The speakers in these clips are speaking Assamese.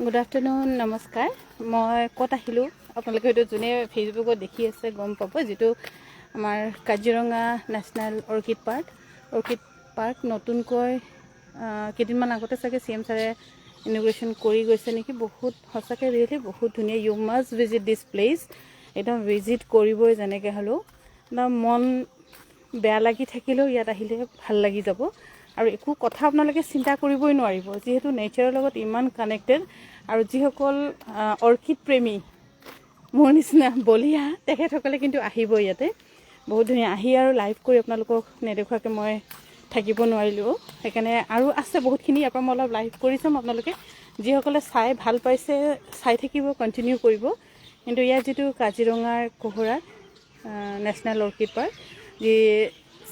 গুড আফটাৰনুন, নমস্কাৰ। মই ক'ত আহিলোঁ আপোনালোকে হয়তো যোনে ফেচবুকত দেখি আছে গম পাব, যিটো আমাৰ কাজিৰঙা নেশ্যনেল অৰ্কিড পাৰ্ক নতুনকৈ কেইদিনমান আগতে চাগে CM ছাৰে ইনগ্ৰেশ্যন কৰি গৈছে নেকি। বহুত সঁচাকৈ ৰিয়েলি বহুত ধুনীয়া। ইউ মাষ্ট ভিজিট দিছ প্লেচ। একদম ভিজিট কৰিবই যেনেকৈ হ'লেও। একদম মন বেয়া লাগি থাকিলেও ইয়াত আহিলে ভাল লাগি যাব। আৰু একো কথা আপোনালোকে চিন্তা কৰিবই নোৱাৰিব, যিহেতু নেচাৰৰ লগত ইমান কানেক্টেড। আৰু যিসকল অৰ্কিড প্ৰেমী মোৰ নিচিনা বলিয়া, তেখেতসকলে কিন্তু আহিব ইয়াতে। বহুত ধুনীয়া। আহি আৰু লাইভ কৰি আপোনালোকক নেদেখুৱাকৈ মই থাকিব নোৱাৰিলোঁ। সেইকাৰণে আৰু আছে বহুতখিনি, ইয়াৰ পৰা মই অলপ লাইভ কৰি চাম। আপোনালোকে যিসকলে চাই ভাল পাইছে চাই থাকিব, কণ্টিনিউ কৰিব। কিন্তু ইয়াত যিটো কাজিৰঙাৰ কোহৰা নেশ্যনেল অৰ্কিড পাৰ্ক, যি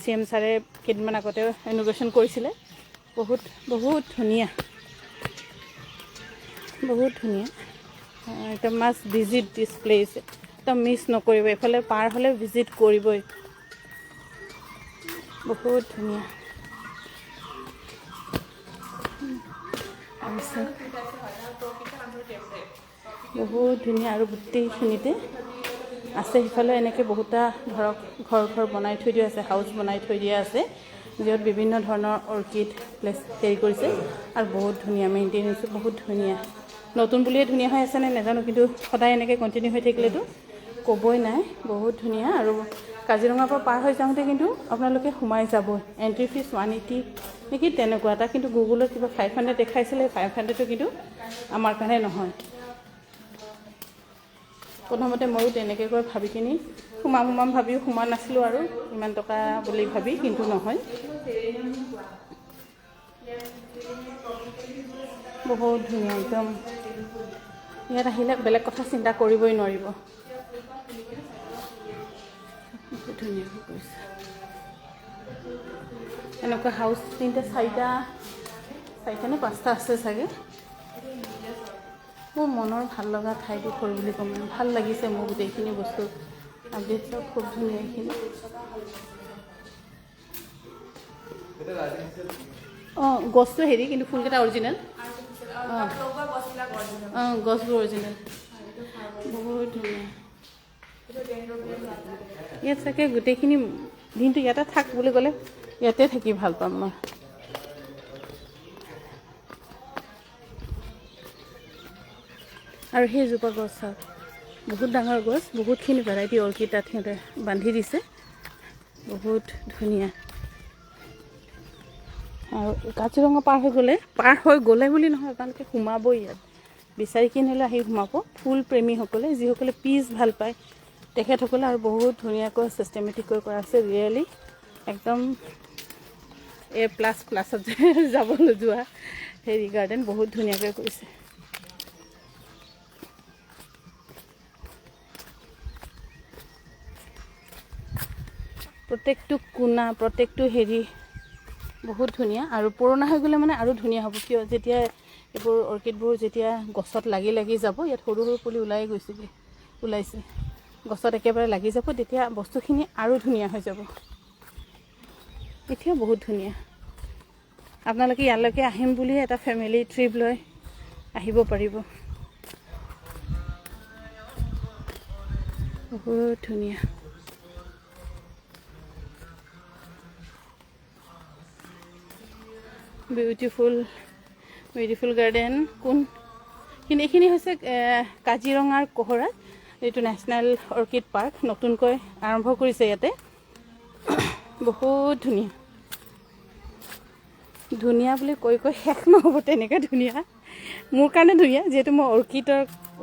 CM ছাৰে কেইদিনমান আগতে ইনগ্ৰেশ্যন কৰিছিলে, বহুত ধুনীয়া, বহুত ধুনীয়া। একদম মাষ্ট ভিজিট দিছ প্লেচ। একদম মিছ নকৰিব। এইফালে পাৰ হ'লে ভিজিট কৰিবই। বহুত ধুনীয়া। বহুত ধুনীয়া আৰু গোটেইখিনিতে আছে। সিফালে এনেকৈ বহুতা ধৰক ঘৰ বনাই থৈ দিয়া আছে, হাউচ বনাই থৈ দিয়া আছে, য'ত বিভিন্ন ধৰণৰ অৰ্কিড প্লেচ হেৰি কৰিছে। আৰু বহুত ধুনীয়া মেইনটেইন, বহুত ধুনীয়া। নতুন বুলিয়ে ধুনীয়া হৈ আছে নে নাজানো, কিন্তু সদায় এনেকৈ কণ্টিনিউ হৈ থাকিলেতো ক'বই নাই। বহুত ধুনীয়া। আৰু কাজিৰঙাৰ পৰা পাৰ হৈ যাওঁতে কিন্তু আপোনালোকে সোমাই যাব। এণ্ট্ৰি ফিজ 180 নেকি তেনেকুৱা এটা, কিন্তু গুগলত কিবা 500 দেখাইছিলে। 500টো কিন্তু আমাৰ কাৰণে নহয়। প্ৰথমতে ময়ো তেনেকৈ কৈ ভাবি কিনি সোমাম ভাবিও সোমোৱা নাছিলোঁ, আৰু ইমান টকা বুলি ভাবি, কিন্তু নহয়। বহুত ধুনীয়া একদম। ইয়াত আহিলে বেলেগ কথা চিন্তা কৰিবই নোৱাৰিব। বহুত ধুনীয়াকৈ কৰিছে। এনেকুৱা হাউচ 3-4টা নে 5টা আছে চাগে। মোৰ মনৰ ভাল লগা ঠাইডোখৰ বুলি ক'ম। ভাল লাগিছে মোৰ গোটেইখিনি বস্তু। আপডেট চব খুব ধুনীয়া। এইখিনি গছটো হেৰি, কিন্তু ফুলকেইটা অৰিজিনেল। গছবোৰ অৰিজিনেল। বহুত ধুনীয়া। ইয়াত চাগে গোটেইখিনি দিনটো ইয়াতে থাক বুলি ক'লে ইয়াতে থাকি ভাল পাম মই। আৰু সেইজোপা গছ চাওক, বহুত ডাঙৰ গছ, বহুতখিনি ভেৰাইটি অৰ্কিড তাত সিহঁতে বান্ধি দিছে। বহুত ধুনীয়া। আৰু কাজিৰঙা পাৰ হৈ গ'লে বুলি নহয়, আপোনালোকে সোমাবই ইয়াত। বিচাৰি কিনি হ'লে আহি সোমাব। ফুল প্ৰেমীসকলে, যিসকলে পিচ ভাল পায় তেখেতসকলে। আৰু বহুত ধুনীয়াকৈ ছিষ্টেমেটিককৈ কৰা আছে। ৰিয়েলি একদম A++ত যাব নোযোৱা হেৰি গাৰ্ডেন, বহুত ধুনীয়াকৈ কৰিছে। প্ৰত্যেকটো কোণা, প্ৰত্যেকটো হেৰি বহুত ধুনীয়া। আৰু পুৰণা হৈ গ'লে মানে আৰু ধুনীয়া হ'ব। কিয়, যেতিয়া এইবোৰ অৰ্কিডবোৰ যেতিয়া গছত লাগি যাব, ইয়াত সৰু পুলি ওলাইছে, গছত একেবাৰে লাগি যাব, তেতিয়া বস্তুখিনি আৰু ধুনীয়া হৈ যাব। এতিয়াও বহুত ধুনীয়া। আপোনালোকে ইয়ালৈকে আহিম বুলি এটা ফেমিলি ট্ৰিপ লৈ আহিব পাৰিব। বহুত ধুনীয়া। Beautiful garden. কিন্তু এইখিনি হৈছে কাজিৰঙাৰ কোহৰা, এইটো নেশ্যনেল অৰ্কিড পাৰ্ক নতুনকৈ আৰম্ভ কৰিছে ইয়াতে। বহুত ধুনীয়া বুলি কৈ শেষ নহ'ব, তেনেকৈ ধুনীয়া। মোৰ কাৰণে ধুনীয়া, যিহেতু মই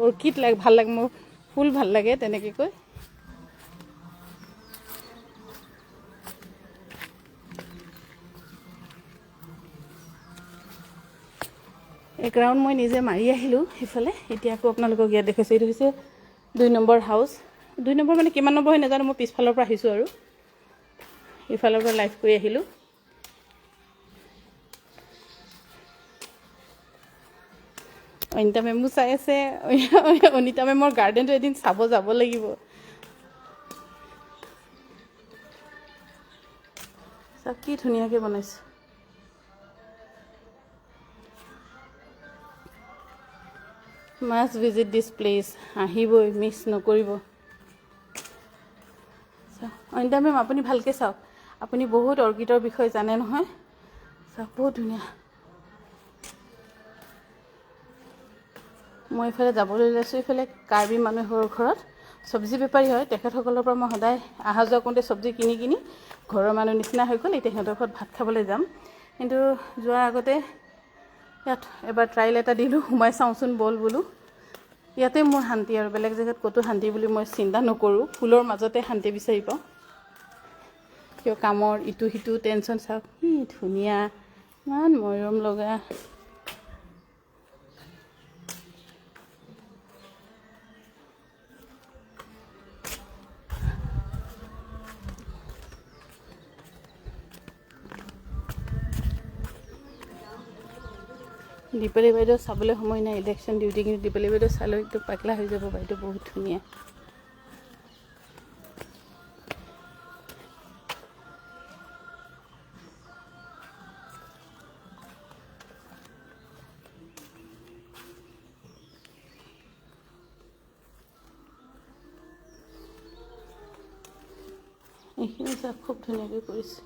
অৰ্কিড ভাল লাগে, মোৰ ফুল ভাল লাগে তেনেকৈ কৈ। এক ৰাউণ্ড মই নিজে মাৰি আহিলোঁ সিফালে। এতিয়া আকৌ আপোনালোকক ইয়াত দেখাইছোঁ। এইটো হৈছে 2 নম্বৰ হাউচ। 2 নম্বৰ মানে কিমান নম্বৰ হয় নাজানো, মই পিছফালৰ পৰা আহিছোঁ আৰু ইফালৰ পৰা লাইভ কৰি আহিলোঁ। অনিতা মেমো চাই আছে। অনিতা মেমৰ গাৰ্ডেনটো এদিন চাব যাব লাগিব। চাওক কি ধুনীয়াকৈ বনাইছোঁ। মাষ্ট ভিজিট দিছ প্লেচ, আহিবই, মিছ নকৰিব। অনিতা মেম আপুনি ভালকৈ চাওক, আপুনি বহুত অৰ্কিডৰ বিষয়ে জানে নহয়। চাওক বহুত ধুনীয়া। মই এইফালে যাবলৈ লৈছোঁ, এইফালে কাৰ্বি মানুহৰ ঘৰত চব্জি বেপাৰী হয়, তেখেতসকলৰ পৰা মই সদায় অহা যোৱা কৰোঁতে চব্জি কিনি কিনি ঘৰৰ মানুহ নিচিনা হৈ গ'ল। এতিয়া সিহঁতৰ ঘৰত ভাত খাবলৈ যাম, কিন্তু যোৱাৰ আগতে ইয়াত এবাৰ ট্ৰাইল এটা দিলোঁ, সোমাই চাওঁচোন ব'ল বোলো। ইয়াতে মোৰ শান্তি, আৰু বেলেগ জেগাত ক'তো শান্তি বুলি মই চিন্তা নকৰোঁ। ফুলৰ মাজতে শান্তি বিচাৰি পাওঁ। কিয় কামৰ ইটো সিটো টেনশ্যন। চাওক কি ধুনীয়া, ইমান মৰম লগা। দীপালী বাইদেউ চাবলৈ সময় নাই, ইলেকশ্যন ডিউটি, কিন্তু দীপালী বাইদেউ চালৈ একদম পাগলা হৈ যাব। বাইদেউ বহুত ধুনীয়া। এইখিনি চাওক খুব ধুনীয়াকৈ কৰিছে।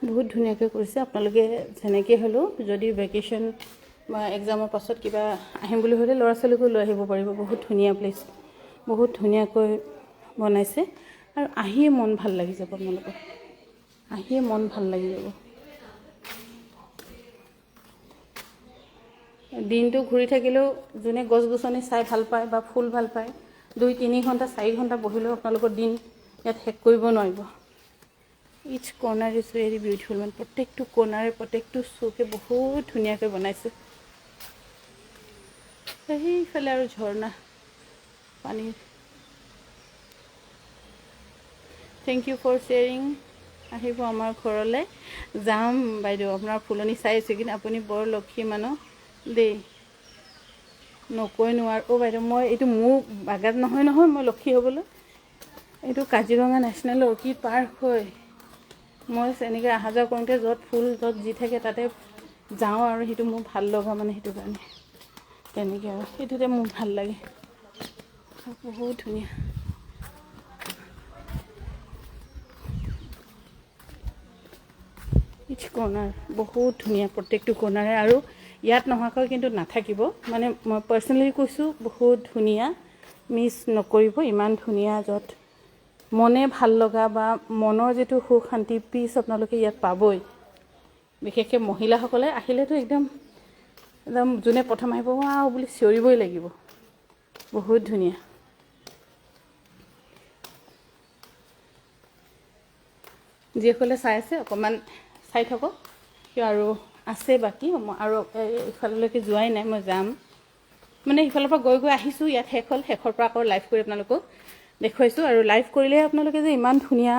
বহুত ধুনীয়াকৈ কৰিছে। আপোনালোকে যেনেকৈ হ'লেও যদি ভেকেশ্যন বা এক্সামৰ পাছত কিবা আহিম বুলি হ'লে ল'ৰা ছোৱালীকো লৈ আহিব পাৰিব। বহুত ধুনীয়া প্লেচ, বহুত ধুনীয়াকৈ বনাইছে, আৰু আহিয়ে মন ভাল লাগি যাব। আপোনালোকৰ আহিয়ে মন ভাল লাগি যাব। দিনটো ঘূৰি থাকিলেও যোনে গছ গছনি চাই ভাল পায় বা ফুল ভাল পায়, 2-3 ঘণ্টা 4 ঘণ্টা বহিলেও আপোনালোকৰ দিন ইয়াত শেষ কৰিব নোৱাৰিব। ইচ কৰ্নাৰ ইজ ভেৰি বিউটিফুল। মানে প্ৰত্যেকটো কৰ্নাৰে, প্ৰত্যেকটো চুকে বহুত ধুনীয়াকৈ বনাইছে। সেইফালে আৰু ঝৰ্ণা পানীৰ। Thank you for sharing. আহিব আমাৰ ঘৰলৈ, যাম বাইদেউ। আপোনাৰ ফুলনি চাই আছোঁ, কিন্তু আপুনি বৰ লক্ষী মানুহ দেই, নকৈ নোৱাৰোঁ। অ' বাইদেউ, মই এইটো মোৰ বাগান নহয় নহয়, মই লক্ষী হ'বলৈ। এইটো কাজিৰঙা নেশ্যনেল অৰ্কিড পাৰ্ক হয়। মই এনেকৈ অহা যোৱা কৰোঁতে য'ত ফুল য'ত যি থাকে তাতে যাওঁ, আৰু সেইটো মোৰ ভাল লগা, মানে সেইটো কাৰণে তেনেকৈ আৰু সেইটোতে মোৰ ভাল লাগে। বহুত ধুনীয়া। ইচ কৰ্নাৰ বহুত ধুনীয়া, প্ৰত্যেকটো কৰ্নাৰে। আৰু ইয়াত নোহোৱাকৈ কিন্তু নাথাকিব, মানে মই পাৰ্চনেলি কৈছোঁ, বহুত ধুনীয়া, মিছ নকৰিব। ইমান ধুনীয়া, য'ত মনে ভাল লগা বা মনৰ যিটো সুখ শান্তি পিচ আপোনালোকে ইয়াত পাবই। বিশেষকৈ মহিলাসকলে আহিলেতো একদম একদম যোনে প্ৰথম আহিব ৱাও বুলি চিঞৰিবই লাগিব। বহুত ধুনীয়া। যিসকলে চাই আছে অকণমান চাই থাকক, কিয় আৰু আছে বাকী, আৰু ইফাললৈকে যোৱাই নাই, মই যাম। মানে ইফালৰ পৰা গৈ আহিছোঁ, ইয়াত শেষ হ'ল, শেষৰ পৰা আকৌ লাইভ কৰি আপোনালোকক দেখুৱাইছোঁ। আৰু লাইভ কৰিলে আপোনালোকে যে ইমান ধুনীয়া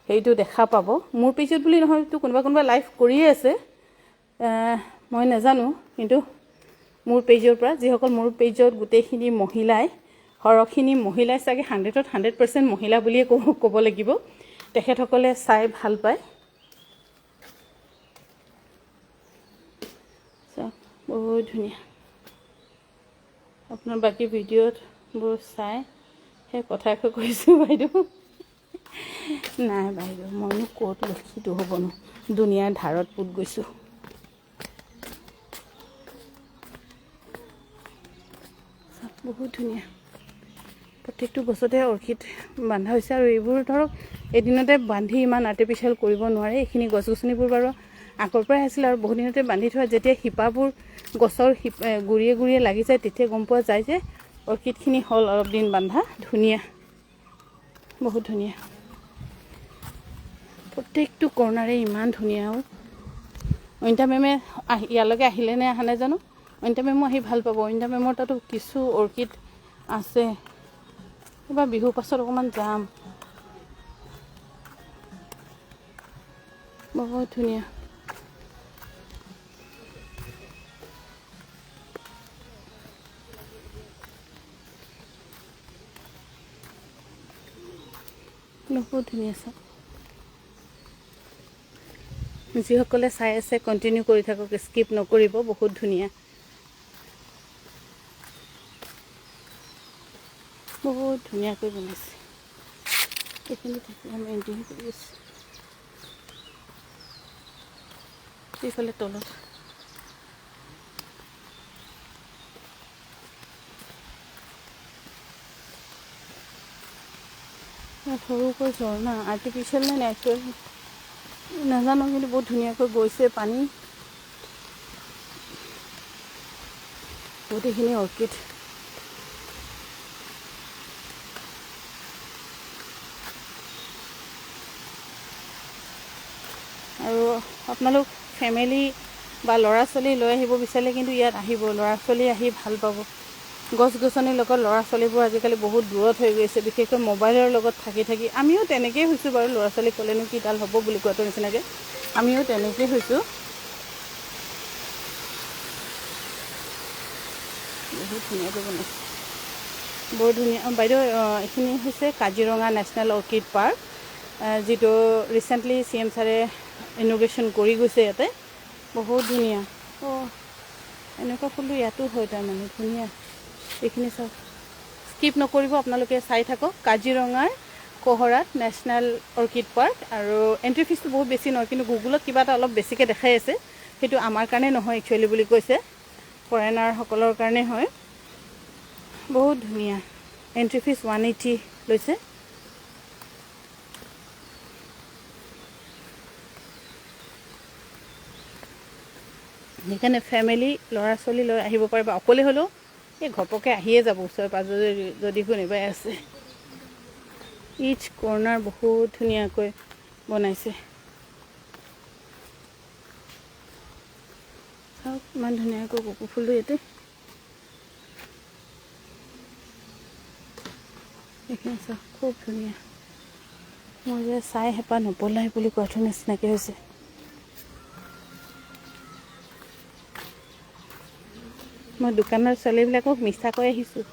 হেৰিটো দেখা পাব, মোৰ পেজত বুলি নহয়, তো কোনোবা লাইভ কৰিয়ে আছে, মই নাজানো, কিন্তু মোৰ পেজৰ পৰা যিসকল মোৰ পেজত গোটেইখিনি মহিলাই, সৰহখিনি মহিলাই, চাগে 100% মহিলা বুলিয়ে ক'ব লাগিব, তেখেতসকলে চাই ভাল পায়। বহুত ধুনীয়া। আপোনাৰ বাকী ভিডিঅ'বোৰ চাই সেই কথাকে কৈছোঁ বাইদেউ। নাই বাইদেউ, মইনো ক'ত লক্ষীটো হ'বনো, দুনিয়াৰ ধাৰত পুত গৈছোঁ। বহুত ধুনীয়া, প্ৰত্যেকটো গছতে অৰ্কিড বন্ধা হৈছে। আৰু এইবোৰ ধৰক এদিনতে বান্ধি ইমান আৰ্টিফিচিয়েল কৰিব নোৱাৰে। এইখিনি গছ গছনিবোৰ বাৰু আগৰ পৰাই আছিলে, আৰু বহুত দিনতে বান্ধি থোৱা। যেতিয়া শিপাবোৰ গছৰ গুৰিয়ে গুৰিয়ে লাগি যায়, তেতিয়া গম পোৱা যায় যে অৰ্কিডখিনি হ'ল অলপ দিন বান্ধা। ধুনীয়া, বহুত ধুনীয়া, প্ৰত্যেকটো কৰ্ণাৰে ইমান ধুনীয়া। অনিতা মেমে ইয়ালৈকে আহিলে নে অহা নাই জানো। অনিতা মেমো আহি ভাল পাব। অনিতা মেমৰ তাতো কিছু অৰ্কিড আছে। এইবাৰ বিহুৰ পাছত অকণমান যাম। বহুত ধুনীয়া। বহুত ধুনীয়া চাওক। যিসকলে চাই আছে কণ্টিনিউ কৰি থাকক, স্কিপ নকৰিব, বহুত ধুনীয়া, বহুত ধুনীয়াকৈ বনাইছে। এইখিনি থাকি আমি এণ্ট্ৰি কৰি আছোঁ। এইফালে তলত সৰুকৈ ঝৰ্ণা, আৰ্টিফিচিয়েল নে নেচাৰেল নাজানো, কিন্তু বহুত ধুনীয়াকৈ গৈছে পানী। গোটেইখিনি অৰ্কিড। আৰু আপোনালোক ফেমিলি বা ল'ৰা ছোৱালী লৈ আহিব বিচাৰিলে কিন্তু ইয়াত আহিব, ল'ৰা ছোৱালী আহি ভাল পাব। গছ গছনিৰ লগত ল'ৰা ছোৱালীবোৰ আজিকালি বহুত দূৰত হৈ গৈছে, বিশেষকৈ মোবাইলৰ লগত থাকি থাকি। আমিও তেনেকৈয়ে হৈছোঁ বাৰু, ল'ৰা ছোৱালী ক'লেনো কি ডাল হ'ব বুলি কোৱাটো নিচিনাকৈ আমিও তেনেকৈয়ে হৈছোঁ। বহুত ধুনীয়াকৈ বনাইছে, বৰ ধুনীয়া। বাইদেউ এইখিনি হৈছে কাজিৰঙা নেশ্যনেল অৰ্কিড পাৰ্ক, যিটো ৰিচেণ্টলি CM ছাৰে ইন'গ্ৰেশ্যন কৰি গৈছে ইয়াতে। বহুত ধুনীয়া। এনেকুৱা ফুলটো ইয়াতো হয় তাৰমানে, ধুনীয়া। এইখিনি চাওক, স্কিপ নকৰিব, আপোনালোকে চাই থাকক। কাজিৰঙাৰ কহৰাত নেশ্যনেল অৰ্কিড পাৰ্ক। আৰু এণ্ট্ৰি ফিজটো বহুত বেছি নহয়, কিন্তু গুগলত কিবা এটা অলপ বেছিকৈ দেখাই আছে। সেইটো আমাৰ কাৰণে নহয় একচুৱেলি বুলি কৈছে, ফৰেনাৰসকলৰ কাৰণে হয়। বহুত ধুনীয়া। এণ্ট্ৰি ফিজ 180 লৈছে। সেইকাৰণে ফেমিলি ল'ৰা ছোৱালী লৈ আহিব পাৰিব, অকলে হ'লেও এই ঘপকৈ আহিয়ে যাব, ওচৰে পাঁজৰে যদি কোনোবাই আছে। ইচ কৰ্ণাৰ বহুত ধুনীয়াকৈ বনাইছে, চাওক ইমান ধুনীয়াকৈ কপৌ ফুলটো ইয়াতে। এইখিনি চাওক, খুব ধুনীয়া। মই যে চাই হেঁপাহ নপলাই বুলি কোৱাটো নিচিনাকৈ হৈছে। মই দোকানৰ ছোৱালীবিলাকক মিছা কৈ আহিছোঁ,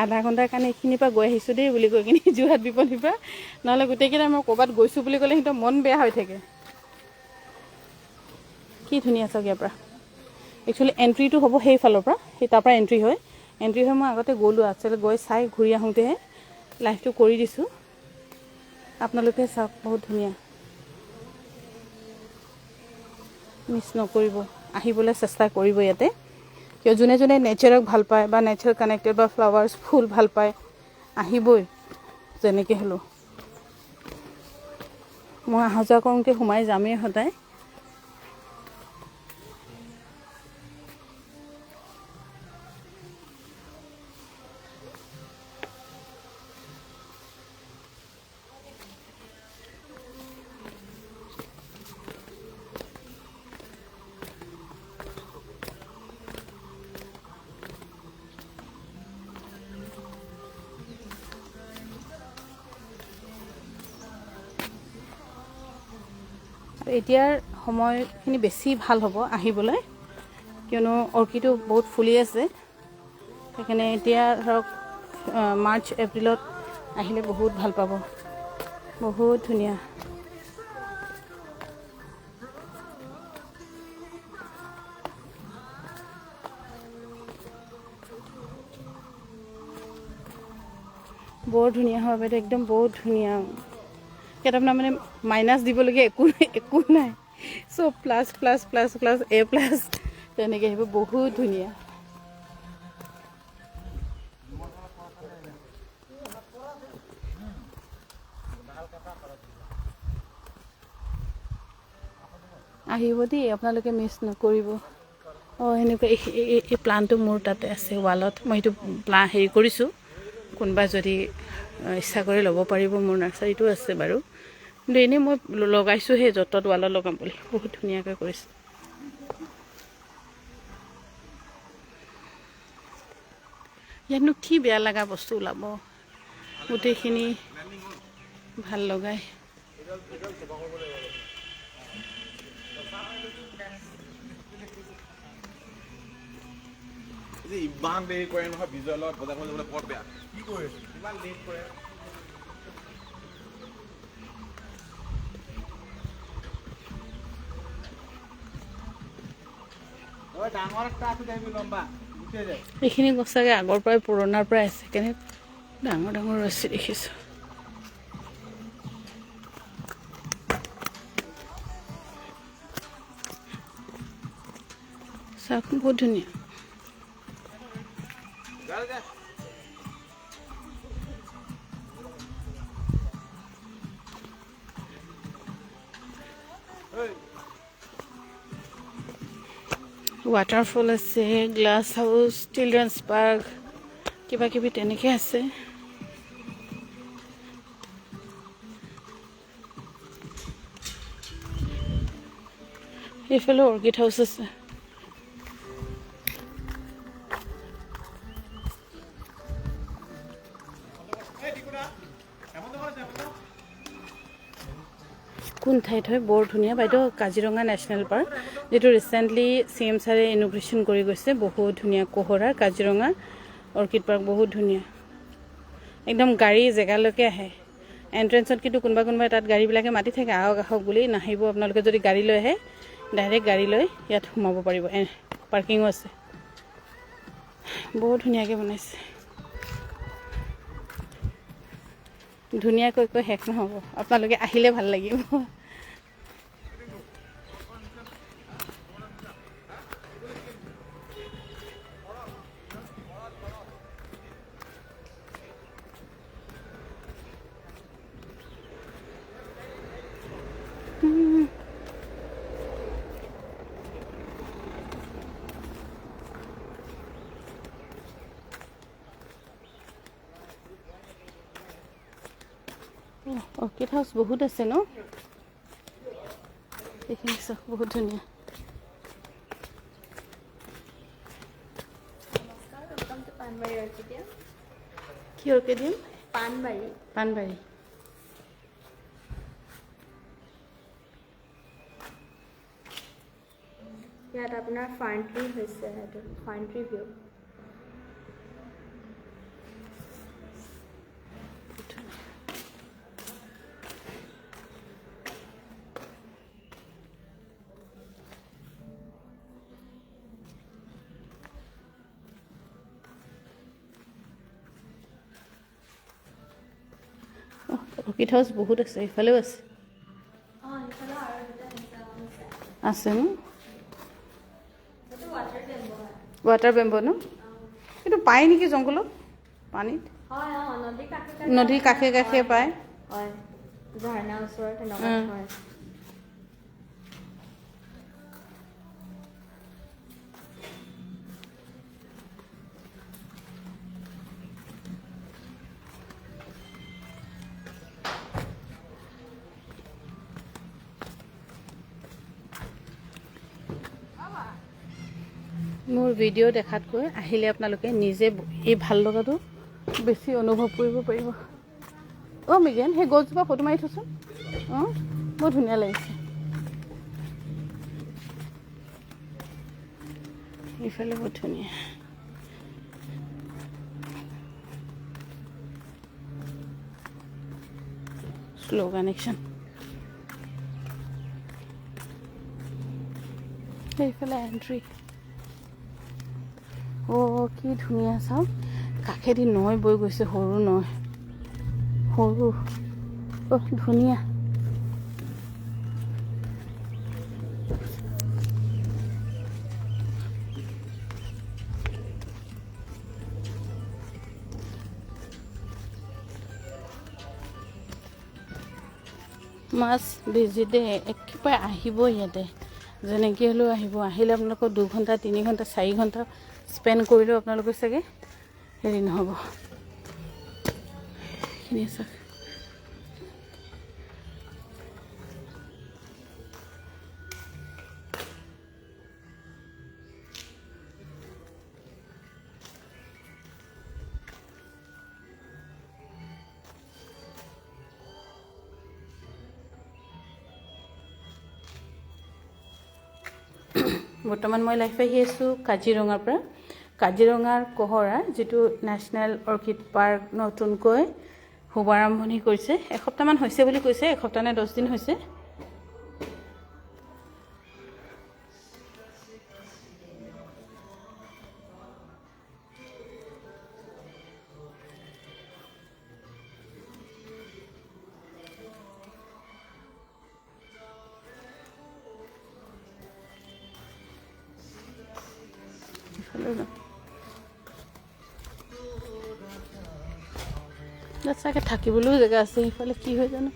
আধা ঘণ্টাৰ কাৰণে এইখিনিৰ পৰা গৈ আহিছোঁ দেই বুলি কৈ কিনি, যোৰহাট বিপণীৰ পৰা। নহ'লে গোটেইকেইটা মই ক'ৰবাত গৈছোঁ বুলি ক'লে সিহঁতৰ মন বেয়া হৈ থাকে। কি ধুনীয়া চাওক ইয়াৰ পৰা। একচুৱেলি এণ্ট্ৰিটো হ'ব সেইফালৰ পৰা, সেই তাৰ পৰা এণ্ট্ৰি হয়। এণ্ট্ৰি হৈ মই আগতে গ'লোঁ, আচলতে গৈ চাই ঘূৰি আহোঁতেহে লাইভটো কৰি দিছোঁ। আপোনালোকে চাওক, বহুত ধুনীয়া। মিছ নকৰিব, আহিবলৈ চেষ্টা কৰিব ইয়াতে। কিয় যোনে যোনে নেচাৰক ভাল পায় বা নেচাৰ কানেক্টেড বা ফ্লাৱাৰ্ছ ফুল ভাল পায়, আহিবই যেনেকৈ হ'লেও। মই অহা যোৱা কৰোঁতে সোমাই যামেই সদায়। এতিয়াৰ সময়খিনি বেছি ভাল হ'ব আহিবলৈ, কিয়নো অৰ্কিডো বহুত ফুলি আছে। সেইকাৰণে এতিয়া ধৰক মাৰ্চ এপ্ৰিলত আহিলে বহুত ভাল পাব, বহুত ধুনীয়া। বৰ ধুনীয়া হয় বাইদেউ, একদম বহুত ধুনীয়া। ইয়াত আপোনাৰ মানে মাইনাছ দিবলগীয়া একো নাই, চব plus plus plus plus A+ তেনেকৈ আহিব। বহুত ধুনীয়া। আহিব দেই, আপোনালোকে মিছ নকৰিব। সেনেকুৱা এই প্লানটো মোৰ তাতে আছে ৱালত, মই সেইটো হেৰি কৰিছোঁ। কোনোবা যদি ইচ্ছা কৰি ল'ব পাৰিব, মোৰ নাৰ্চাৰীটো আছে বাৰু। কিন্তু এনেই মই লগাইছোঁ সেই য'তত ৱালত লগাম বুলি। বহুত ধুনীয়াকৈ কৰিছোঁ। ইয়াতনো কি বেয়া লগা বস্তু ওলাব, গোটেইখিনি ভাল লগাই। ইমান দেৰি কৰে নহয়, বিজয়ৰ লগত বজাৰ কৰিবলৈ বৰ বেয়া। কি কৰিছে, ইমান লেট কৰে। এইখিনি গছাগে আগৰ পৰাই পুৰণাৰ পৰাই আছে, কেনে ডাঙৰ ডাঙৰ ৰছী দেখিছোঁ। চাওকচোন বহুত ধুনীয়া। ৱাটাৰফল আছে, গ্লাছ হাউচ, চিলড্ৰেনছ পাৰ্ক, কিবা কিবি তেনেকৈ আছে। এইফালে অৰ্কিড হাউচ আছে। কোন ঠাইত হয় বৰ ধুনীয়া বাইদেউ, কাজিৰঙা নেশ্যনেল পাৰ্ক, যিটো ৰিচেণ্টলি CM ছাৰে ইনগ্ৰেশ্যন কৰি গৈছে। বহুত ধুনীয়া কোহৰাৰ কাজিৰঙা অৰ্কিড পাৰ্ক, বহুত ধুনীয়া। একদম গাড়ী জেগালৈকে আহে। এণ্ট্ৰেঞ্চত কিন্তু কোনোবাই তাত গাড়ীবিলাকে মাতি থাকে আহক আহক বুলি, নাহিব আপোনালোকে। যদি গাড়ী লৈ আহে ডাইৰেক্ট গাড়ী লৈ ইয়াত সোমাব পাৰিব। পাৰ্কিঙো আছে, বহুত ধুনীয়াকৈ বনাইছে। ধুনীয়াকৈ কৈ শেষ নহ'ব, আপোনালোকে আহিলে ভাল লাগিব। অৰ্কিড হাউচ বহুত আছে ন, এইখিনি চাওক বহুত ধুনীয়া। কি অৰ্কিডিয়াম? পাণবাৰী। ইয়াত আপোনাৰ ফাৰ্ণ ট্ৰি হৈছে, সেইটো ফাৰ্ণ ট্ৰি ভিউ। অৰ্কিড হাউচ বহুত আছে, এইফালেও আছে। আছে ন, ৱাটাৰ বেম্বো ন, এইটো পায় নেকি জংঘলত পানীত? নদীৰ কাষে কাষে পায়। ঝৰ্ণাৰ ওচৰত তেনেকুৱা হয়। মোৰ ভিডিঅ' দেখাতকৈ আহিলে আপোনালোকে নিজে এই ভাল লগাটো বেছি অনুভৱ কৰিব পাৰিব। মিগেন, সেই গছজোপা ফটো মাৰি থৈছোঁ। বৰ ধুনীয়া লাগিছে। এইফালে বহুত ধুনীয়া। স্ল' কানেকশ্যন। সেইফালে এণ্ট্ৰি। কি ধুনীয়া চাওক, কাষেদি নৈ বৈ গৈছে, সৰু নৈ, সৰু। ধুনীয়া। মাছ ভিজিটে একেবাৰে আহিব ইয়াতে, যেনেকৈ হ'লেও আহিব। আহিলে আপোনালোকৰ 2 ঘণ্টা 3 ঘণ্টা 4 ঘণ্টা স্পেণ্ড কৰিলেও আপোনালোকৰ চাগে হেৰি নহ'ব। এইখিনি চাওক, বৰ্তমান মই লাইভ আহি আছোঁ কাজিৰঙাৰ পৰা। কাজিৰঙাৰ কহৰা যিটো নেশ্যনেল অৰ্কিড পাৰ্ক নতুনকৈ শুভাৰম্ভণি কৰিছে, এসপ্তাহমান হৈছে বুলি কৈছে, এসপ্তাহ নে 10 দিন হৈছে। তাত চাগে থাকিবলৈও জেগা আছে, সেইফালে কি হয় জানো।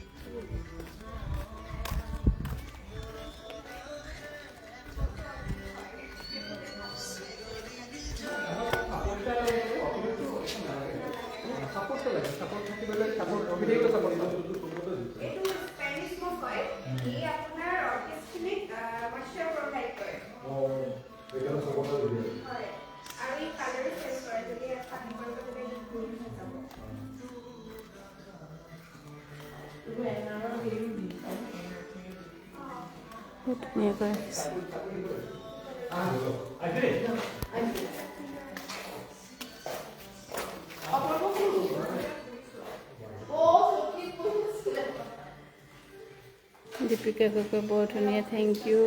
বহুত ধুনীয়াকৈ ৰাখিছে। দীপিকা গগৈ বৰ ধুনীয়া, থেংক ইউ।